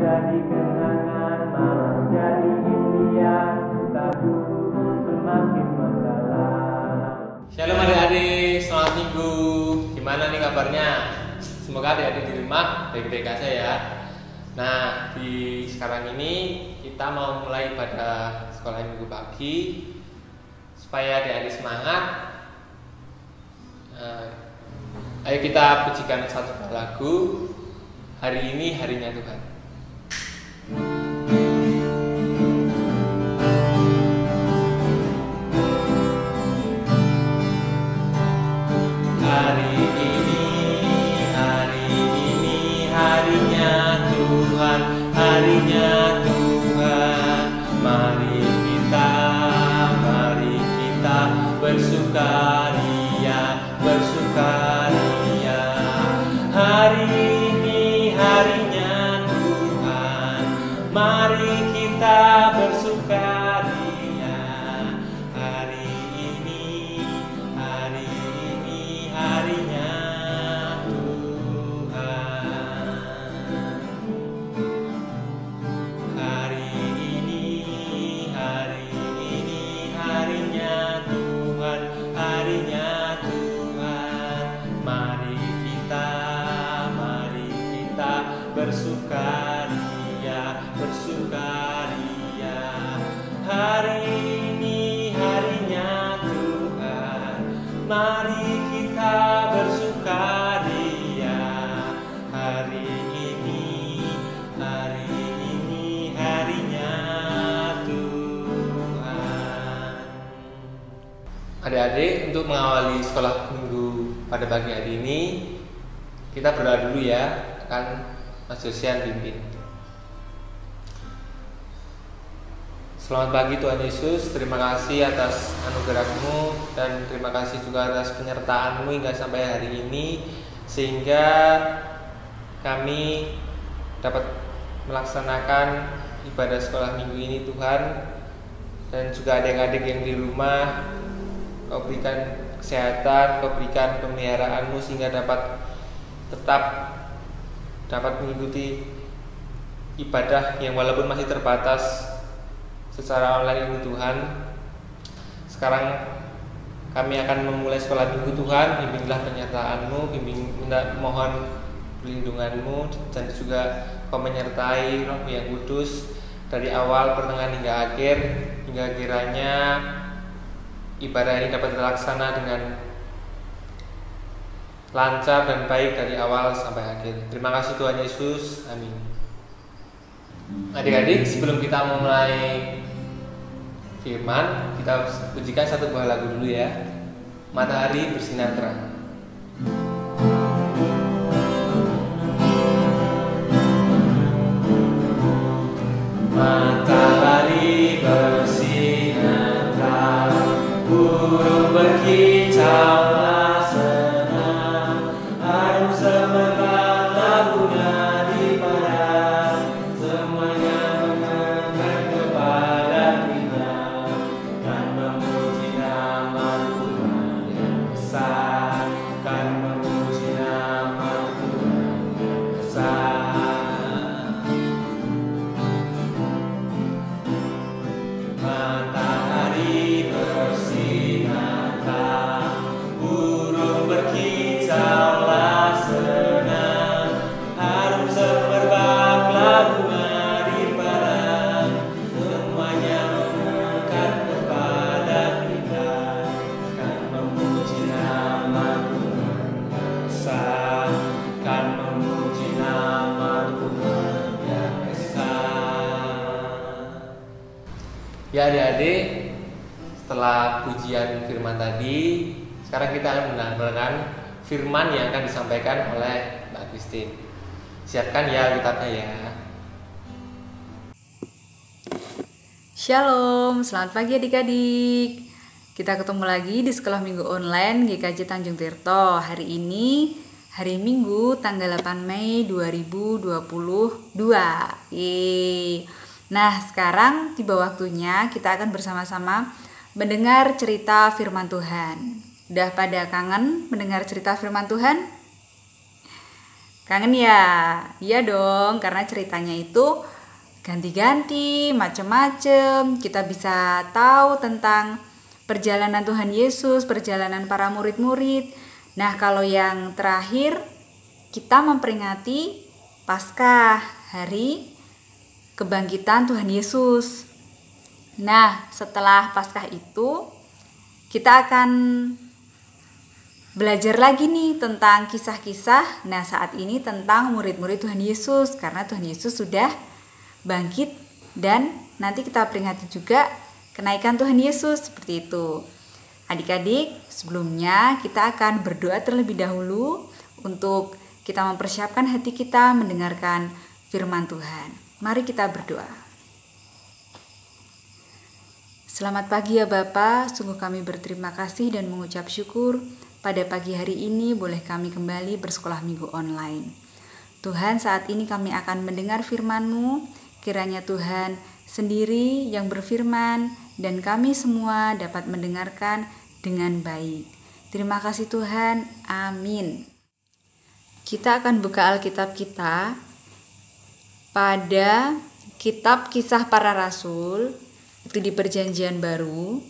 jadi kenangan, malam jadi impian, cintaku semakin mendalam. Shalom adik-adik, selamat minggu. Gimana nih kabarnya? Semoga adik-adik di rumah baik-baik aja ya. Nah, di sekarang ini kita mau mulai pada sekolah minggu pagi supaya adik-adik semangat. Ayo kita pujikan satu lagu. Hari ini harinya Tuhan. Hari ini harinya Tuhan, harinya Tuhan. Mari kita bersukaria, bersukaria. Hari ini harinya Tuhan, mari kita bersukaria. Hari ini harinya Tuhan. Hari ini harinya Tuhan, harinya Tuhan. Mari kita bersukaria, bersukaria. Hari ini harinya Tuhan, mari kita bersukaria. Hari ini harinya Tuhan. Adik-adik, untuk mengawali sekolah minggu pada pagi hari ini, kita berdoa dulu ya. Akan Mas Josian pimpin. Selamat pagi Tuhan Yesus, terima kasih atas anugerah-Mu dan terima kasih juga atas penyertaan-Mu hingga sampai hari ini, sehingga kami dapat melaksanakan ibadah sekolah minggu ini Tuhan. Dan juga adik-adik yang di rumah, Kau berikan kesehatan, Kau berikan pemeliharaan-Mu sehingga tetap dapat mengikuti ibadah yang walaupun masih terbatas secara online ini Tuhan. Sekarang kami akan memulai sekolah minggu Tuhan. Bimbinglah penyertaan-Mu, mohon perlindungan-Mu, dan juga Kau menyertai Roh-Mu yang kudus dari awal, pertengahan hingga akhir, hingga kiranya ibadah ini dapat terlaksana dengan lancar dan baik dari awal sampai akhir. Terima kasih Tuhan Yesus. Amin. Adik-adik, sebelum kita memulai firman, kita pujikan satu buah lagu dulu ya. Matahari bersinar terang. Matahari bersinar terang, burung berkicau ya adik-adik. Setelah pujian firman tadi, sekarang kita akan mendengarkan firman yang akan disampaikan oleh Mbak Christine. Siapkan ya Alkitabnya ya. Shalom, selamat pagi adik-adik. Kita ketemu lagi di sekolah minggu online GKJ Tanjung Tirto. Hari ini hari Minggu tanggal 8 Mei 2022. Nah, sekarang tiba waktunya kita akan bersama-sama mendengar cerita firman Tuhan. Udah pada kangen mendengar cerita firman Tuhan? Kangen ya? Iya dong, karena ceritanya itu ganti-ganti, macem-macem. Kita bisa tahu tentang perjalanan Tuhan Yesus, perjalanan para murid-murid. Nah, kalau yang terakhir, kita memperingati Paskah, hari kebangkitan Tuhan Yesus. Nah, setelah Paskah itu, kita akan belajar lagi nih tentang kisah-kisah. Nah, saat ini tentang murid-murid Tuhan Yesus, karena Tuhan Yesus sudah bangkit dan nanti kita peringati juga kenaikan Tuhan Yesus, seperti itu. Adik-adik, sebelumnya kita akan berdoa terlebih dahulu untuk kita mempersiapkan hati kita mendengarkan firman Tuhan. Mari kita berdoa. Selamat pagi ya Bapak, sungguh kami berterima kasih dan mengucap syukur pada pagi hari ini boleh kami kembali bersekolah minggu online. Tuhan, saat ini kami akan mendengar firman-Mu, kiranya Tuhan sendiri yang berfirman dan kami semua dapat mendengarkan dengan baik. Terima kasih Tuhan, amin. Kita akan buka Alkitab kita pada kitab Kisah Para Rasul, itu di Perjanjian Baru.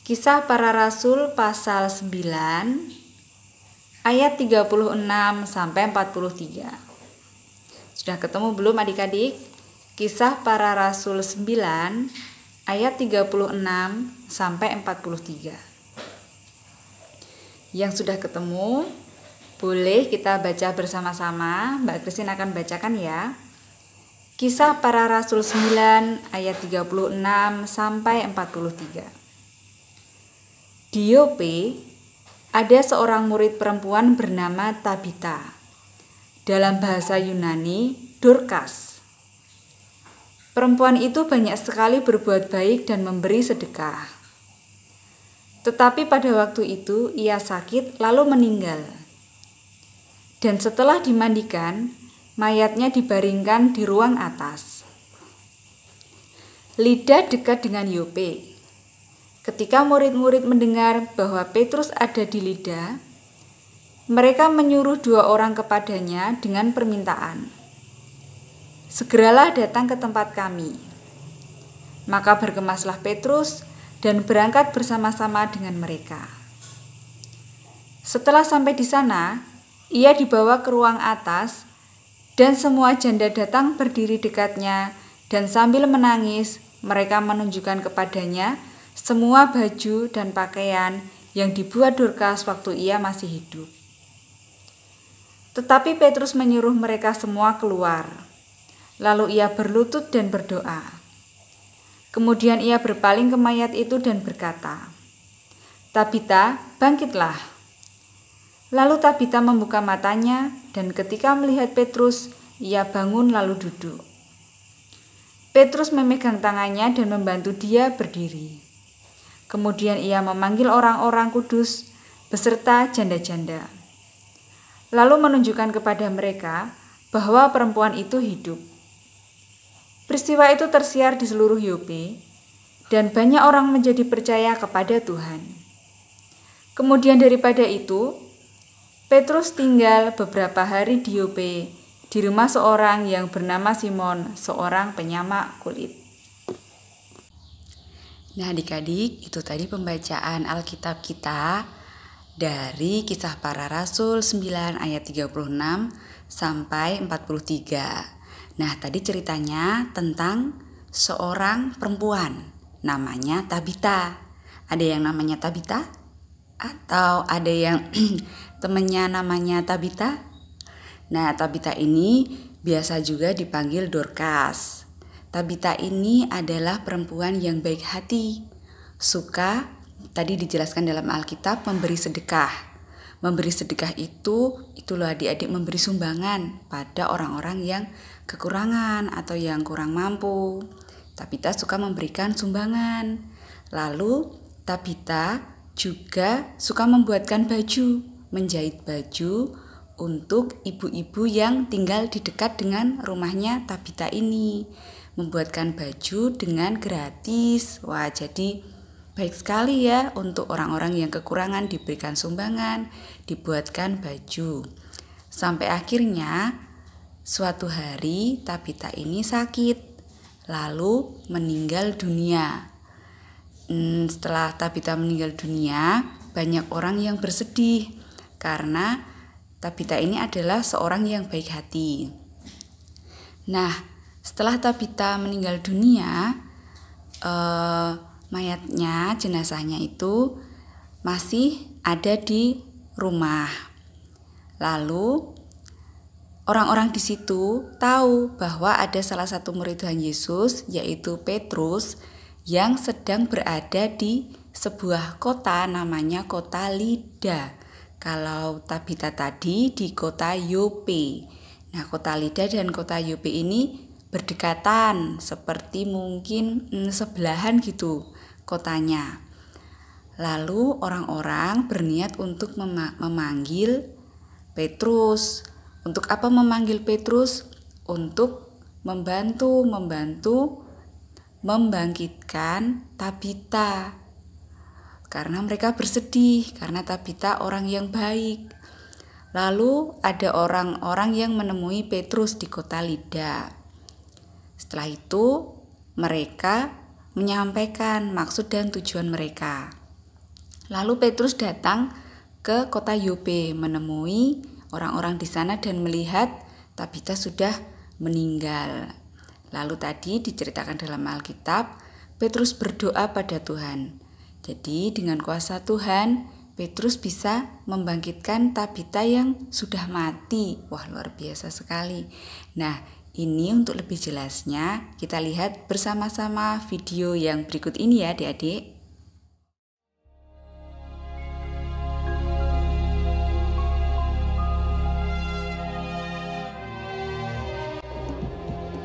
Kisah Para Rasul pasal 9 ayat 36 sampai 43. Sudah ketemu belum adik-adik? Kisah Para Rasul 9 ayat 36 sampai 43. Yang sudah ketemu, boleh kita baca bersama-sama. Mbak Christine akan bacakan ya. Kisah Para Rasul 9 ayat 36 sampai 43. Di Yope ada seorang murid perempuan bernama Tabita. Dalam bahasa Yunani, Dorcas. Perempuan itu banyak sekali berbuat baik dan memberi sedekah. Tetapi pada waktu itu ia sakit lalu meninggal. Dan setelah dimandikan, mayatnya dibaringkan di ruang atas. Lida dekat dengan Yope. Ketika murid-murid mendengar bahwa Petrus ada di Lida, mereka menyuruh 2 orang kepadanya dengan permintaan, "Segeralah datang ke tempat kami." Maka bergemaslah Petrus dan berangkat bersama-sama dengan mereka. Setelah sampai di sana, ia dibawa ke ruang atas dan semua janda datang berdiri dekatnya dan sambil menangis mereka menunjukkan kepadanya semua baju dan pakaian yang dibuat Dorcas waktu ia masih hidup. Tetapi Petrus menyuruh mereka semua keluar. Lalu ia berlutut dan berdoa. Kemudian ia berpaling ke mayat itu dan berkata, "Tabita, bangkitlah." Lalu Tabita membuka matanya dan ketika melihat Petrus, ia bangun lalu duduk. Petrus memegang tangannya dan membantu dia berdiri. Kemudian ia memanggil orang-orang kudus beserta janda-janda. Lalu menunjukkan kepada mereka bahwa perempuan itu hidup. Peristiwa itu tersiar di seluruh Yope dan banyak orang menjadi percaya kepada Tuhan. Kemudian daripada itu, Petrus tinggal beberapa hari di Yope di rumah seorang yang bernama Simon, seorang penyamak kulit. Nah adik-adik, itu tadi pembacaan Alkitab kita dari Kisah Para Rasul 9 ayat 36 sampai 43. Nah tadi ceritanya tentang seorang perempuan namanya Tabita. Ada yang namanya Tabita? Atau ada yang temannya namanya Tabita? Nah Tabita ini biasa juga dipanggil Dorcas. Tabita ini adalah perempuan yang baik hati, suka, tadi dijelaskan dalam Alkitab, memberi sedekah. Memberi sedekah itu loh adik-adik, memberi sumbangan pada orang-orang yang kekurangan atau yang kurang mampu. Tabita suka memberikan sumbangan. Lalu Tabita juga suka membuatkan baju, menjahit baju untuk ibu-ibu yang tinggal di dekat dengan rumahnya Tabita ini. Membuatkan baju dengan gratis. Wah, jadi baik sekali ya, untuk orang-orang yang kekurangan diberikan sumbangan, dibuatkan baju. Sampai akhirnya suatu hari Tabita ini sakit, lalu meninggal dunia. Setelah Tabita meninggal dunia, banyak orang yang bersedih karena Tabita ini adalah seorang yang baik hati. Nah, setelah Tabita meninggal dunia, mayatnya, jenazahnya itu masih ada di rumah. Lalu orang-orang di situ tahu bahwa ada salah satu murid Tuhan Yesus, yaitu Petrus, yang sedang berada di sebuah kota namanya kota Lida. Kalau Tabita tadi di kota Yope. Nah, kota Lida dan kota Yope ini berdekatan, seperti mungkin sebelahan gitu kotanya. Lalu orang-orang berniat untuk memanggil Petrus. Untuk apa memanggil Petrus? Untuk membantu membangkitkan Tabita. Karena mereka bersedih, karena Tabita orang yang baik. Lalu ada orang-orang yang menemui Petrus di kota Lida. Setelah itu mereka menyampaikan maksud dan tujuan mereka. Lalu Petrus datang ke kota Yope menemui orang-orang di sana dan melihat Tabita sudah meninggal. Lalu tadi diceritakan dalam Alkitab, Petrus berdoa pada Tuhan. Jadi dengan kuasa Tuhan, Petrus bisa membangkitkan Tabita yang sudah mati. Wah, luar biasa sekali. Nah, ini untuk lebih jelasnya kita lihat bersama-sama video yang berikut ini ya adik-adik.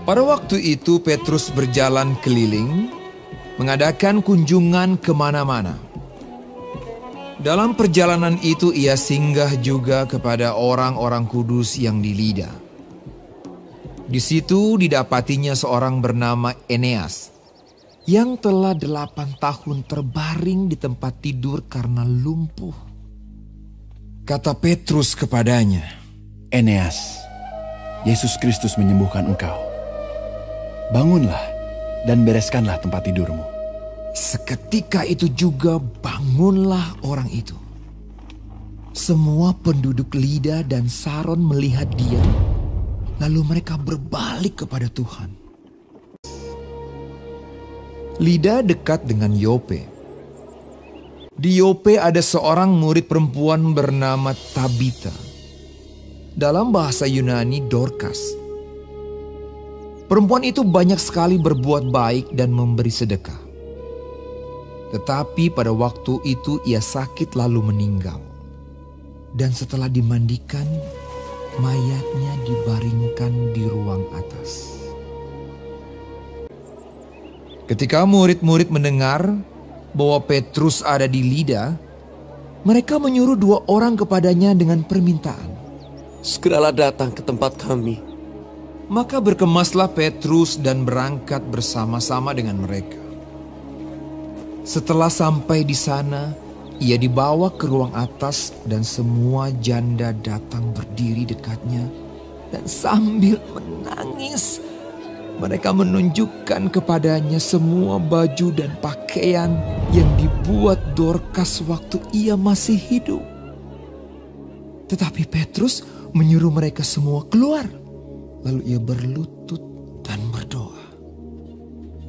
Pada waktu itu Petrus berjalan keliling, mengadakan kunjungan kemana-mana. Dalam perjalanan itu ia singgah juga kepada orang-orang kudus yang di Lida. Di situ didapatinya seorang bernama Eneas, yang telah 8 tahun terbaring di tempat tidur karena lumpuh. Kata Petrus kepadanya, Eneas, Yesus Kristus menyembuhkan engkau. Bangunlah dan bereskanlah tempat tidurmu. Seketika itu juga bangunlah orang itu. Semua penduduk Lida dan Saron melihat dia, lalu mereka berbalik kepada Tuhan. Lida dekat dengan Yope. Di Yope ada seorang murid perempuan bernama Tabita. Dalam bahasa Yunani Dorcas. Perempuan itu banyak sekali berbuat baik dan memberi sedekah. Tetapi pada waktu itu ia sakit lalu meninggal. Dan setelah dimandikan, mayatnya dibaringkan di ruang atas. Ketika murid-murid mendengar bahwa Petrus ada di Lida, mereka menyuruh 2 orang kepadanya dengan permintaan. Segeralah datang ke tempat kami. Maka berkemaslah Petrus dan berangkat bersama-sama dengan mereka. Setelah sampai di sana, ia dibawa ke ruang atas dan semua janda datang berdiri dekatnya dan sambil menangis. Mereka menunjukkan kepadanya semua baju dan pakaian yang dibuat Dorcas waktu ia masih hidup. Tetapi Petrus menyuruh mereka semua keluar. Lalu ia berlutut dan berdoa.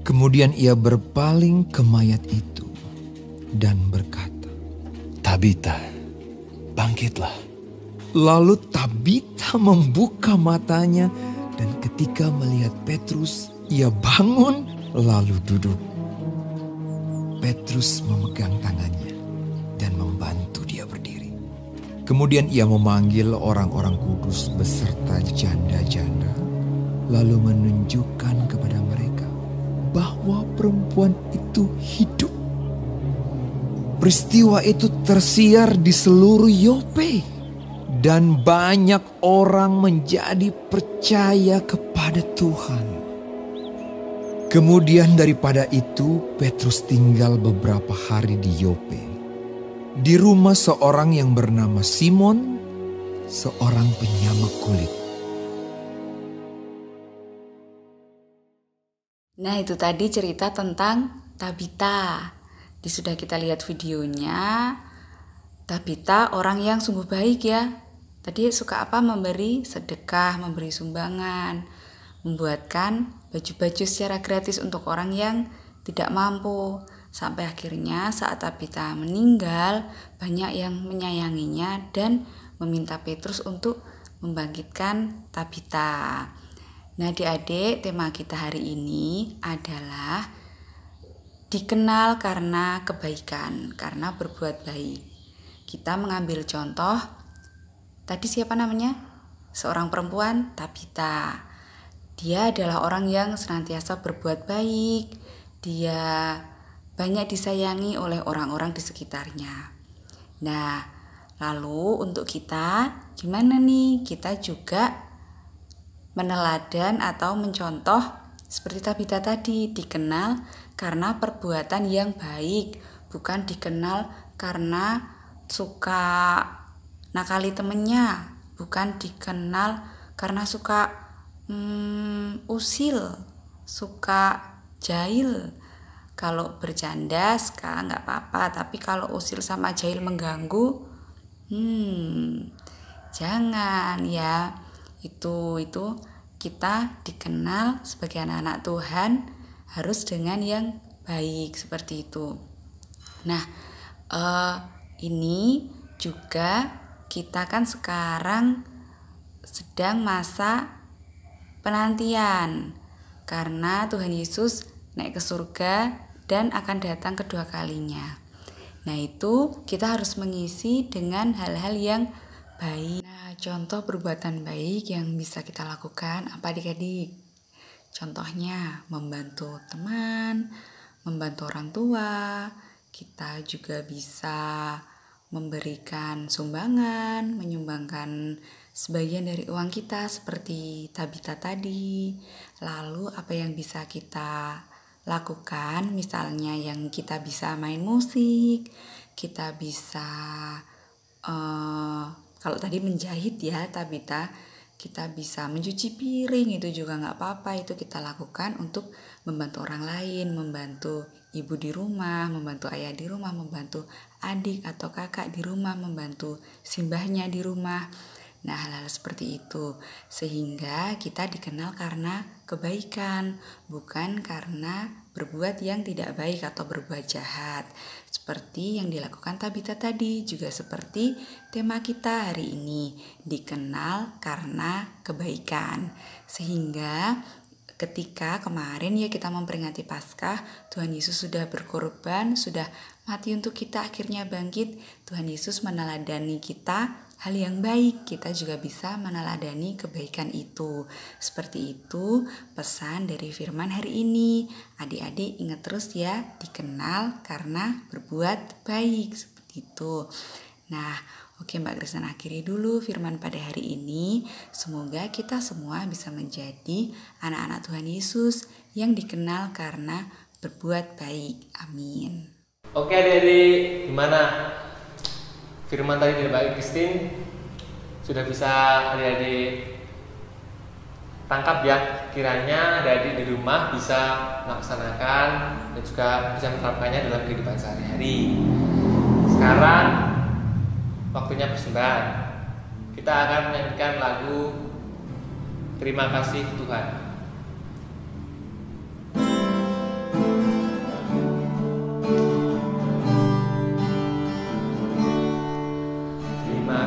Kemudian ia berpaling ke mayat itu dan berkata, Tabita, bangkitlah. Lalu Tabita membuka matanya dan ketika melihat Petrus, ia bangun lalu duduk. Petrus memegang tangannya dan membantu dia berdiri. Kemudian ia memanggil orang-orang kudus beserta janda-janda, lalu menunjukkan kepada mereka bahwa perempuan itu hidup. Peristiwa itu tersiar di seluruh Yope, dan banyak orang menjadi percaya kepada Tuhan. Kemudian daripada itu, Petrus tinggal beberapa hari di Yope, di rumah seorang yang bernama Simon seorang penyamak kulit. Nah, itu tadi cerita tentang Tabita. Sudah kita lihat videonya. Tabita orang yang sungguh baik ya. Tadi suka apa? Memberi sedekah, memberi sumbangan, membuatkan baju-baju secara gratis untuk orang yang tidak mampu. Sampai akhirnya saat Tabita meninggal, banyak yang menyayanginya dan meminta Petrus untuk membangkitkan Tabita. Nah, adik-adik, tema kita hari ini adalah dikenal karena kebaikan, karena berbuat baik. Kita mengambil contoh, tadi siapa namanya? Seorang perempuan, Tabita. Dia adalah orang yang senantiasa berbuat baik. Dia banyak disayangi oleh orang-orang di sekitarnya. Nah, lalu untuk kita, gimana nih? Kita juga meneladan atau mencontoh seperti Tabita tadi, dikenal karena perbuatan yang baik, bukan dikenal karena suka nakali temennya, bukan dikenal karena suka usil, suka jahil. Kalau bercanda sekarang nggak apa-apa, tapi kalau usil sama jahil mengganggu, jangan ya. Itu kita dikenal sebagai anak-anak Tuhan harus dengan yang baik seperti itu. Nah, ini juga kita kan sekarang sedang masa penantian karena Tuhan Yesus naik ke surga dan akan datang kedua kalinya. Nah, itu kita harus mengisi dengan hal-hal yang baik. Nah, contoh perbuatan baik yang bisa kita lakukan apa adik-adik? Contohnya membantu teman, membantu orang tua. Kita juga bisa memberikan sumbangan, menyumbangkan sebagian dari uang kita seperti Tabita tadi. Lalu apa yang bisa kita lakukan? Misalnya yang kita bisa main musik, kita bisa kalau tadi menjahit ya Tabita, kita bisa mencuci piring, itu juga nggak apa-apa, itu kita lakukan untuk membantu orang lain, membantu ibu di rumah, membantu ayah di rumah, membantu adik atau kakak di rumah, membantu simbahnya di rumah. Nah, hal-hal seperti itu sehingga kita dikenal karena kebaikan, bukan karena berbuat yang tidak baik atau berbuat jahat. Seperti yang dilakukan Tabita tadi, juga seperti tema kita hari ini, dikenal karena kebaikan. Sehingga ketika kemarin ya kita memperingati Paskah, Tuhan Yesus sudah berkorban, sudah mati untuk kita, akhirnya bangkit. Tuhan Yesus meneladani kita hal yang baik, kita juga bisa meneladani kebaikan itu. Seperti itu pesan dari firman hari ini. Adik-adik ingat terus ya, dikenal karena berbuat baik, seperti itu. Nah, oke Mbak Kristen, akhiri dulu firman pada hari ini. Semoga kita semua bisa menjadi anak-anak Tuhan Yesus yang dikenal karena berbuat baik. Amin. Oke adik-adik, gimana? Firman tadi dari Mbak Christine sudah bisa adik-adik tangkap ya? Kiranya adik-adik di rumah bisa melaksanakan dan juga bisa menerapkannya dalam kehidupan sehari-hari. Sekarang waktunya persembahan. Kita akan menyanyikan lagu Terima Kasih Tuhan.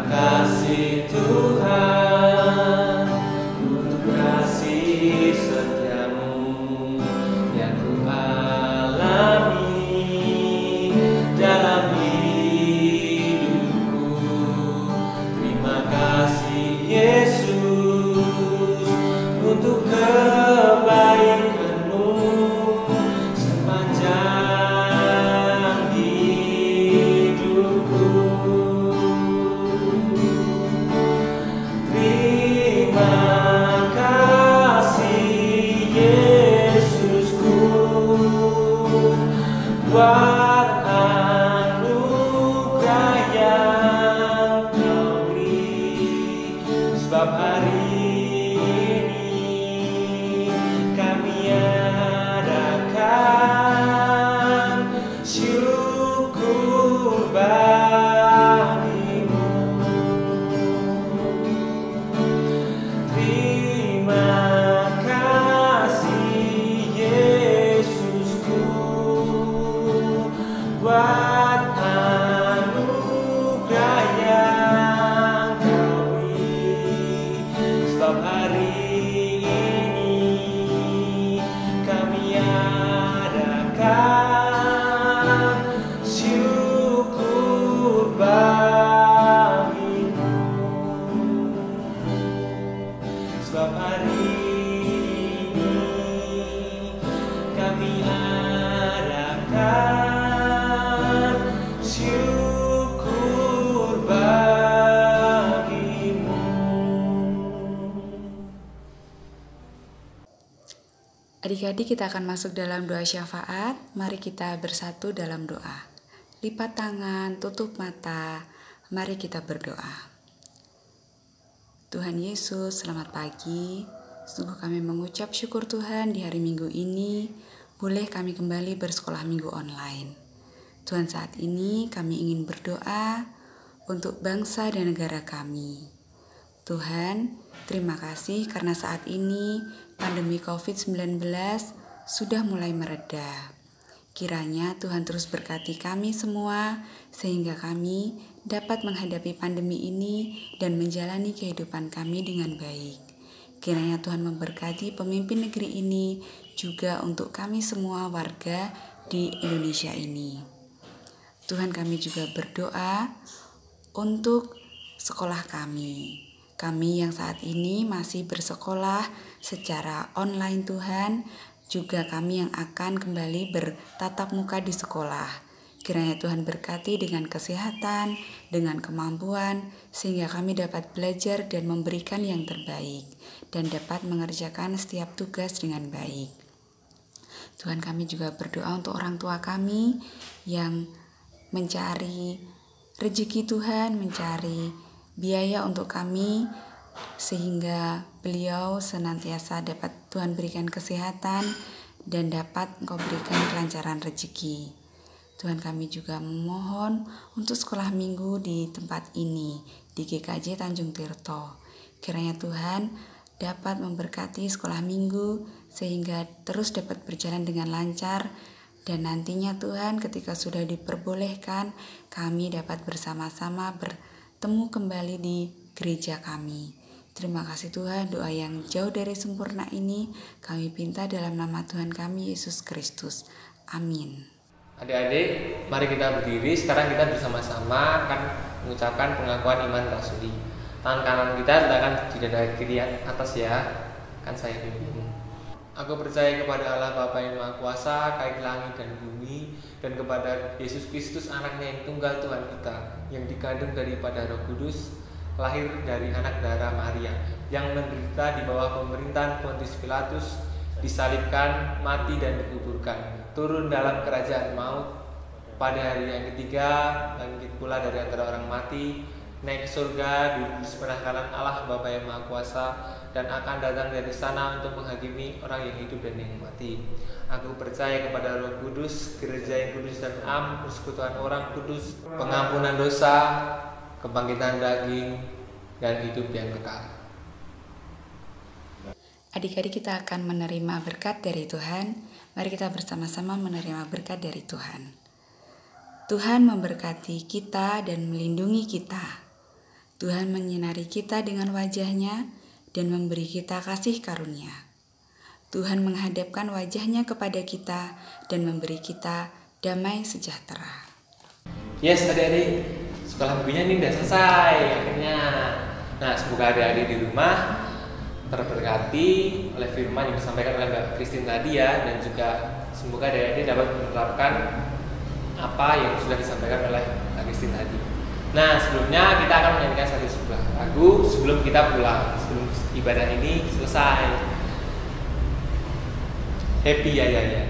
Kasih Tuhan untuk kasih setiamu yang ku alami dalam hidupku. Terima kasih Yesus untuk Adik-adik, kita akan masuk dalam doa syafaat. Mari kita bersatu dalam doa. Lipat tangan, tutup mata. Mari kita berdoa. Tuhan Yesus, selamat pagi. Sungguh kami mengucap syukur Tuhan di hari Minggu ini. Boleh kami kembali bersekolah minggu online. Tuhan, saat ini kami ingin berdoa untuk bangsa dan negara kami. Tuhan, terima kasih karena saat ini pandemi COVID-19 sudah mulai mereda. Kiranya Tuhan terus berkati kami semua sehingga kami dapat menghadapi pandemi ini dan menjalani kehidupan kami dengan baik. Kiranya Tuhan memberkati pemimpin negeri ini juga untuk kami semua warga di Indonesia ini. Tuhan, kami juga berdoa untuk sekolah kami. Kami yang saat ini masih bersekolah secara online Tuhan, juga kami yang akan kembali bertatap muka di sekolah. Kiranya Tuhan berkati dengan kesehatan, dengan kemampuan, sehingga kami dapat belajar dan memberikan yang terbaik, dan dapat mengerjakan setiap tugas dengan baik. Tuhan, kami juga berdoa untuk orang tua kami yang mencari rezeki Tuhan, mencari biaya untuk kami, sehingga beliau senantiasa dapat Tuhan berikan kesehatan dan dapat Engkau berikan kelancaran rezeki. Tuhan, kami juga memohon untuk sekolah minggu di tempat ini, di GKJ Tanjung Tirto. Kiranya Tuhan dapat memberkati sekolah minggu sehingga terus dapat berjalan dengan lancar, dan nantinya Tuhan ketika sudah diperbolehkan kami dapat bersama-sama bertemu kembali di gereja kami. Terima kasih Tuhan, doa yang jauh dari sempurna ini kami pinta dalam nama Tuhan kami Yesus Kristus. Amin. Adik-adik, mari kita berdiri. Sekarang kita bersama-sama akan mengucapkan pengakuan iman rasuli. Tangan kanan kita letakkan di dada kiri atas ya. Kan saya pimpin. Aku percaya kepada Allah Bapa yang Maha Kuasa, Kait langit dan bumi, dan kepada Yesus Kristus anaknya yang tunggal Tuhan kita, yang dikandung daripada Roh Kudus, lahir dari anak darah Maria, yang menderita di bawah pemerintahan Pontius Pilatus, disalibkan, mati dan dikuburkan, turun dalam kerajaan maut, pada hari yang ketiga bangkit pula dari antara orang mati, naik ke surga, duduk di sebelah kanan Allah Bapa yang Maha Kuasa, dan akan datang dari sana untuk menghakimi orang yang hidup dan yang mati. Aku percaya kepada Roh Kudus, gereja yang kudus dan am, persekutuan orang kudus, pengampunan dosa, kebangkitan daging, dan hidup yang kekal. Adik-adik, kita akan menerima berkat dari Tuhan. Mari kita bersama-sama menerima berkat dari Tuhan. Tuhan memberkati kita dan melindungi kita. Tuhan menyinari kita dengan wajah-Nya dan memberi kita kasih karunia. Tuhan menghadapkan wajah-Nya kepada kita dan memberi kita damai sejahtera. Yes, adik-adik, sekolah minggunya ini udah selesai akhirnya. Nah, semoga adik-adik di rumah terberkati oleh firman yang disampaikan oleh Mbak Christine tadi ya, dan juga semoga adik-adik dapat menerapkan apa yang sudah disampaikan oleh Mbak Christine tadi. Nah, sebelumnya kita akan menyanyikan satu sebuah lagu sebelum kita pulang, sebelum ibadah ini selesai. Happy ya. Saya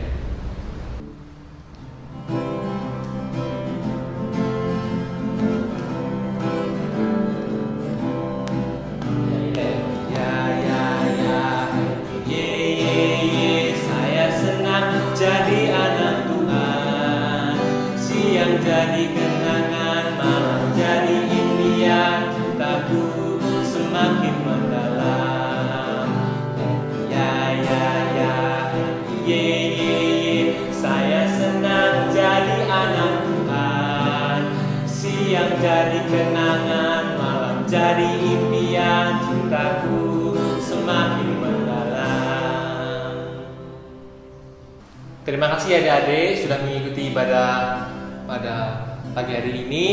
senang jadi anak Tuhan, siang jadi kenangan, malam jadi impian, cintaku semakin mendalam. Saya senang jadi anak Tuhan, siang jadi kenangan, malam jadi impian, cintaku semakin mendalam. Terima kasih adik-adik sudah mengikuti ibadah pada pagi hari ini.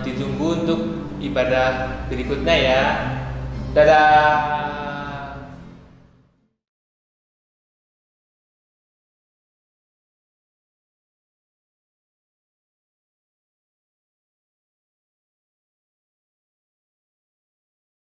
Ditunggu untuk ibadah berikutnya ya. Dadah.